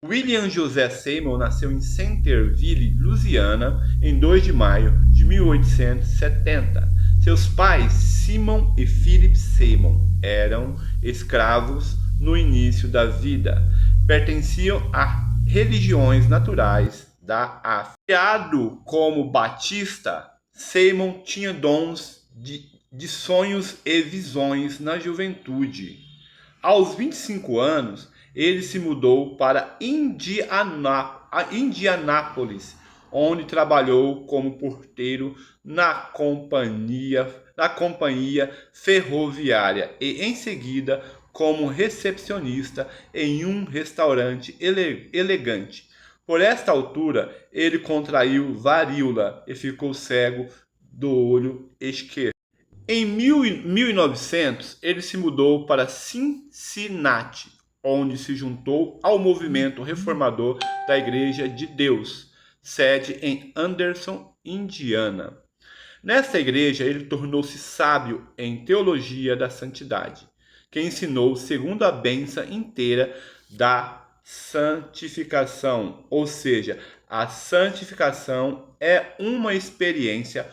William José Seymour nasceu em Centerville, Louisiana, em 2 de maio de 1870. Seus pais, Simon e Philip Seymour, eram escravos no início da vida. Pertenciam a religiões naturais da África. Criado como batista, Seymour tinha dons de sonhos e visões na juventude. Aos 25 anos, ele se mudou para Indianápolis, onde trabalhou como porteiro na companhia ferroviária e, em seguida, como recepcionista em um restaurante elegante. Por esta altura, ele contraiu varíola e ficou cego do olho esquerdo. Em 1900, ele se mudou para Cincinnati, onde se juntou ao movimento reformador da Igreja de Deus, sede em Anderson, Indiana. Nesta igreja, ele tornou-se sábio em teologia da santidade, que ensinou segundo a bênção inteira da santificação, ou seja, a santificação é uma experiência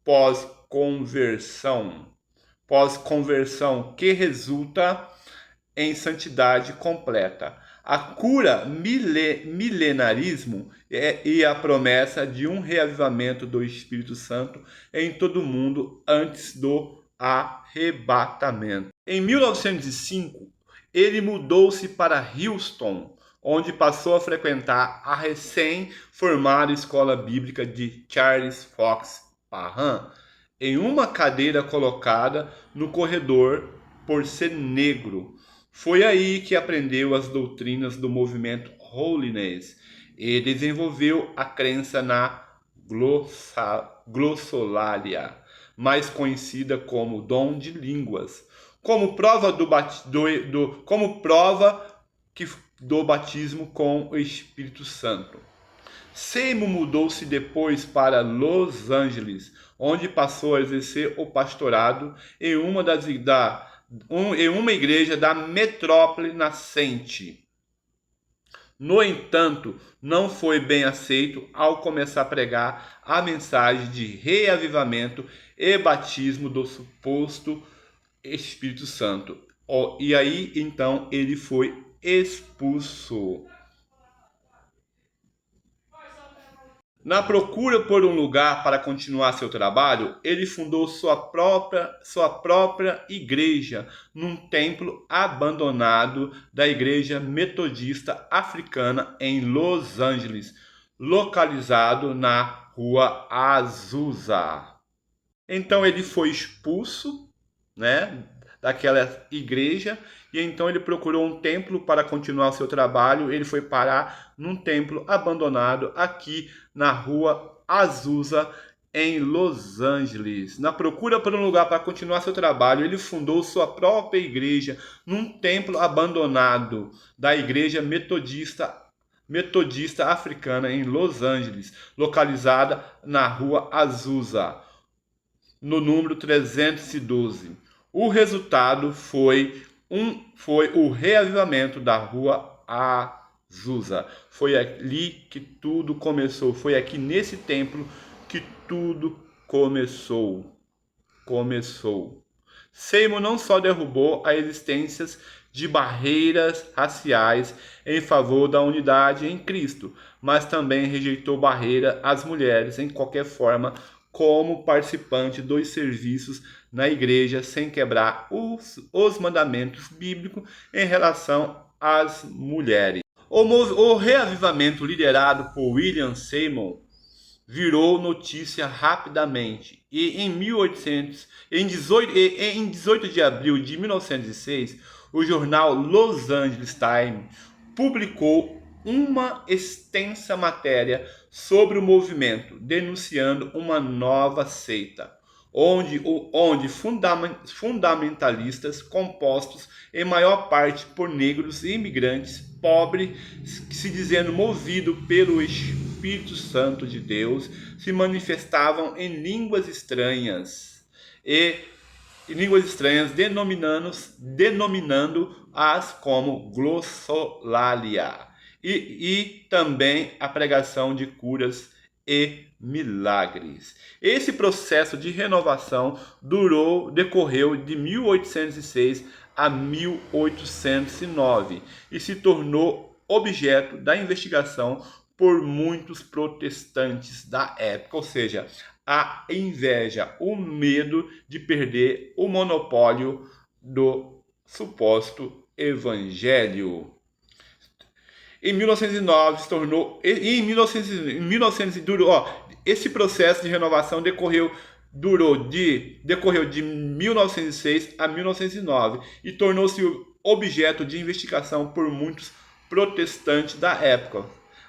pós-conversão que resulta em santidade completa. A cura milenarismo e a promessa de um reavivamento do Espírito Santo em todo o mundo antes do arrebatamento. Em 1905, ele mudou-se para Houston, onde passou a frequentar a recém-formada escola bíblica de Charles Fox Parham, em uma cadeira colocada no corredor por ser negro. Foi aí que aprendeu as doutrinas do movimento Holiness e desenvolveu a crença na glossolalia, mais conhecida como dom de línguas, como prova do batismo com o Espírito Santo. Seymour mudou-se depois para Los Angeles, onde passou a exercer o pastorado em uma igreja da metrópole nascente. No entanto, não foi bem aceito ao começar a pregar a mensagem de reavivamento e batismo do suposto Espírito Santo. E aí, então, ele foi expulso. Na procura por um lugar para continuar seu trabalho, ele fundou sua própria igreja num templo abandonado da Igreja Metodista Africana em Los Angeles, localizado na Rua Azusa. Então ele foi expulso, né, daquela igreja, e então ele procurou um templo para continuar o seu trabalho. Ele foi parar num templo abandonado aqui na Rua Azusa, em Los Angeles. Na procura por um lugar para continuar seu trabalho, ele fundou sua própria igreja num templo abandonado da Igreja Metodista Africana em Los Angeles, localizada na Rua Azusa, no número 312. O resultado foi o reavivamento da Rua Azusa. Foi ali que tudo começou. Foi aqui nesse templo que tudo começou. Seymour não só derrubou a existência de barreiras raciais em favor da unidade em Cristo, mas também rejeitou barreiras às mulheres em qualquer forma como participante dos serviços na igreja, sem quebrar os mandamentos bíblicos em relação às mulheres. O reavivamento liderado por William Seymour virou notícia rapidamente e em 18 de abril de 1906, o jornal Los Angeles Times publicou uma extensa matéria sobre o movimento, denunciando uma nova seita, onde fundamentalistas, compostos em maior parte por negros e imigrantes pobres, se dizendo movidos pelo Espírito Santo de Deus, se manifestavam em línguas estranhas, denominando-as como glossolalia, e também a pregação de curas e milagres. Esse processo de renovação decorreu de 1806 a 1809 e se tornou objeto da investigação por muitos protestantes da época, ou seja, a inveja, o medo de perder o monopólio do suposto evangelho. Em 1909 se tornou, em 1900 durou, esse processo de renovação decorreu de 1906 a 1909 e tornou-se objeto de investigação por muitos protestantes da época.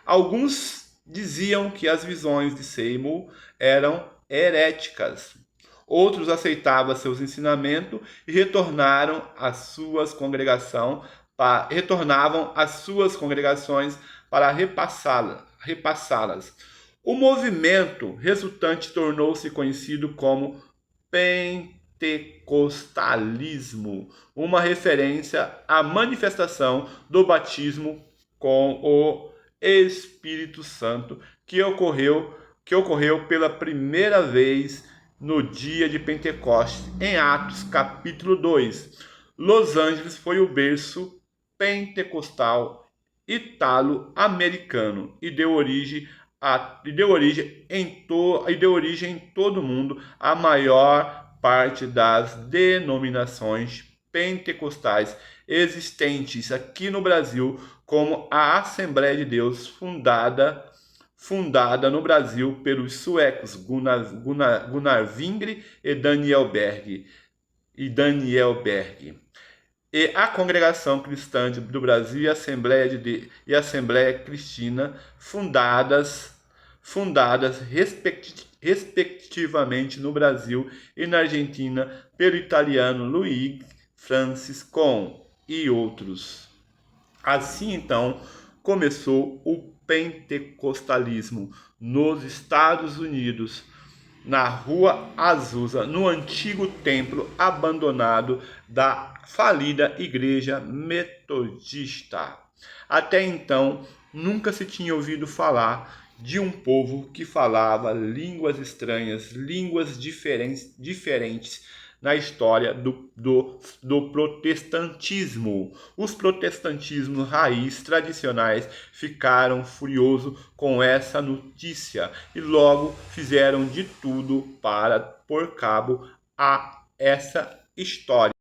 Alguns diziam que as visões de Seymour eram heréticas. Outros aceitavam seus ensinamentos e retornavam às suas congregações para repassá-las. O movimento resultante tornou-se conhecido como pentecostalismo, uma referência à manifestação do batismo com o Espírito Santo que ocorreu pela primeira vez no dia de Pentecostes, em Atos capítulo 2. Los Angeles foi o berço pentecostal italo-americano e deu origem em todo o mundo a maior parte das denominações pentecostais existentes aqui no Brasil, como a Assembleia de Deus, fundada no Brasil pelos suecos Gunnar Wingre e Daniel Berg. E a Congregação Cristã do Brasil e a Assembleia Cristina, fundadas respectivamente no Brasil e na Argentina pelo italiano Luigi Franciscon e outros. Assim, então, começou o pentecostalismo nos Estados Unidos, na Rua Azusa, no antigo templo abandonado da falida Igreja Metodista. Até então, nunca se tinha ouvido falar de um povo que falava línguas estranhas, línguas diferentes na história do protestantismo. Os protestantismos raiz tradicionais ficaram furiosos com essa notícia e logo fizeram de tudo para pôr cabo a essa história.